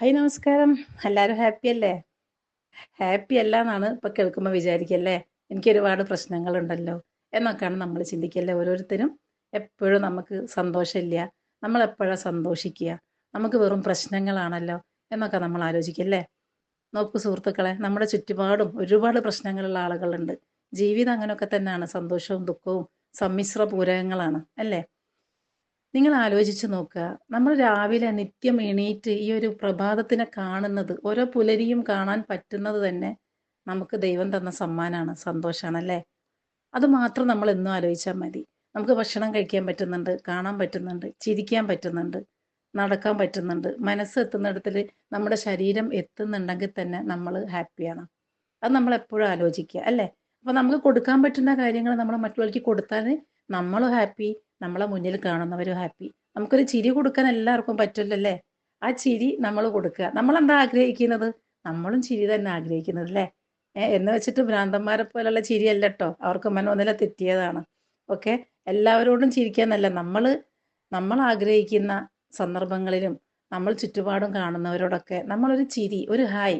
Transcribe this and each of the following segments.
Hi നമസ്കാരം. എല്ലാവരും happy അല്ലേ? ഹാപ്പി അല്ല എന്നാണ് ഇപ്പോൾ കേൾക്കുമ്പോൾ വിചാരിക്കല്ലേ. എനിക്ക് ഒരുപാട് പ്രശ്നങ്ങളുണ്ടല്ലോ എന്നൊക്കെയാണ് നമ്മൾ ചിന്തിക്കല്ലേ. ഓരോരുത്തരും എപ്പോഴും നമുക്ക് സന്തോഷമില്ല, നമ്മൾ എപ്പോഴാണ് സന്തോഷിക്കുക, നമുക്ക് വെറും പ്രശ്നങ്ങളാണല്ലോ എന്നൊക്കെ നമ്മൾ ആലോചിക്കല്ലേ. നോക്കൂ സുഹൃത്തുക്കളെ, നമ്മുടെ ചുറ്റുപാടും ഒരുപാട് പ്രശ്നങ്ങളുള്ള ആളുകളുണ്ട്. ജീവിതം അങ്ങനെയൊക്കെ തന്നെയാണ്, സന്തോഷവും ദുഃഖവും സമ്മിശ്ര പൂരകങ്ങളാണ് അല്ലേ. നിങ്ങൾ ആലോചിച്ച് നോക്കുക. നമ്മൾ രാവിലെ നിത്യം എണീറ്റ് ഈ ഒരു പ്രഭാതത്തിനെ കാണുന്നത്, ഓരോ പുലരിയും കാണാൻ പറ്റുന്നത് തന്നെ നമുക്ക് ദൈവം തന്ന സമ്മാനാണ്, സന്തോഷാണല്ലേ. അത് മാത്രം നമ്മൾ എന്നും ആലോചിച്ചാൽ മതി. നമുക്ക് ഭക്ഷണം കഴിക്കാൻ പറ്റുന്നുണ്ട്, കാണാൻ പറ്റുന്നുണ്ട്, ചിരിക്കാൻ പറ്റുന്നുണ്ട്, നടക്കാൻ പറ്റുന്നുണ്ട്. മനസ്സ് എത്തുന്നിടത്തിൽ നമ്മുടെ ശരീരം എത്തുന്നുണ്ടെങ്കിൽ തന്നെ നമ്മൾ ഹാപ്പിയാണ്. അത് നമ്മൾ എപ്പോഴും ആലോചിക്കുക അല്ലേ. അപ്പൊ നമുക്ക് കൊടുക്കാൻ പറ്റുന്ന കാര്യങ്ങൾ നമ്മൾ മറ്റുള്ളവർക്ക് കൊടുത്താൽ നമ്മളും ഹാപ്പി, നമ്മളെ മുന്നിൽ കാണുന്നവരും ഹാപ്പി. നമുക്കൊരു ചിരി കൊടുക്കാൻ എല്ലാവർക്കും പറ്റില്ലല്ലേ. ആ ചിരി നമ്മൾ കൊടുക്കുക. നമ്മൾ എന്താ ആഗ്രഹിക്കുന്നത്? നമ്മളും ചിരി തന്നെ ആഗ്രഹിക്കുന്നത് അല്ലേ. എന്ന് വെച്ചിട്ട് ഭ്രാന്തന്മാരെ പോലുള്ള ചിരിയല്ല കേട്ടോ, അവർക്ക് മനോനില തെറ്റിയതാണ്. ഓക്കെ. എല്ലാവരോടും ചിരിക്കാന്നല്ല, നമ്മൾ ആഗ്രഹിക്കുന്ന സന്ദർഭങ്ങളിലും നമ്മൾ ചുറ്റുപാടും കാണുന്നവരോടൊക്കെ നമ്മളൊരു ചിരി, ഒരു ഹായ്,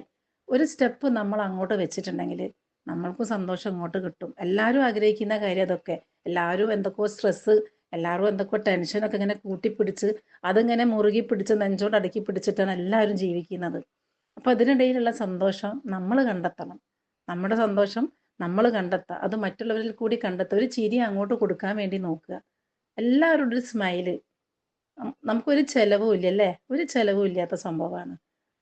ഒരു സ്റ്റെപ്പ് നമ്മൾ അങ്ങോട്ട് വെച്ചിട്ടുണ്ടെങ്കിൽ നമ്മൾക്കും സന്തോഷം ഇങ്ങോട്ട് കിട്ടും. എല്ലാവരും ആഗ്രഹിക്കുന്ന കാര്യം അതൊക്കെ. എല്ലാവരും എന്തൊക്കെയോ സ്ട്രെസ്സ്, എല്ലാവരും എന്തൊക്കെയോ ടെൻഷനൊക്കെ ഇങ്ങനെ കൂട്ടിപ്പിടിച്ച് അതിങ്ങനെ മുറുകി പിടിച്ച് നെഞ്ചോട് അടുക്കി പിടിച്ചിട്ടാണ് എല്ലാവരും ജീവിക്കുന്നത്. അപ്പൊ അതിനിടയിലുള്ള സന്തോഷം നമ്മൾ കണ്ടെത്തണം. നമ്മുടെ സന്തോഷം നമ്മൾ കണ്ടെത്തുക, അത് മറ്റുള്ളവരിൽ കൂടി കണ്ടെത്തുക. ഒരു ചിരി അങ്ങോട്ട് കൊടുക്കാൻ വേണ്ടി നോക്കുക. എല്ലാവരോടും ഒരു സ്മൈല്. നമുക്കൊരു ചെലവും ഇല്ല അല്ലേ, ഒരു ചെലവും ഇല്ലാത്ത സംഭവമാണ്.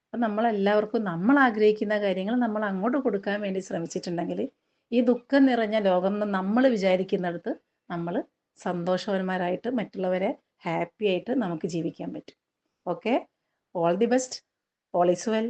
അപ്പം നമ്മളെല്ലാവർക്കും നമ്മൾ ആഗ്രഹിക്കുന്ന കാര്യങ്ങൾ നമ്മൾ അങ്ങോട്ട് കൊടുക്കാൻ വേണ്ടി ശ്രമിച്ചിട്ടുണ്ടെങ്കിൽ ഈ ദുഃഖം നിറഞ്ഞ ലോകം എന്ന് നമ്മൾ വിചാരിക്കുന്നിടത്ത് നമ്മൾ സന്തോഷവാന്മാരായിട്ട് മറ്റുള്ളവരെ ഹാപ്പി ആയിട്ട് നമുക്ക് ജീവിക്കാൻ പറ്റും. Okay. All the best. All is well.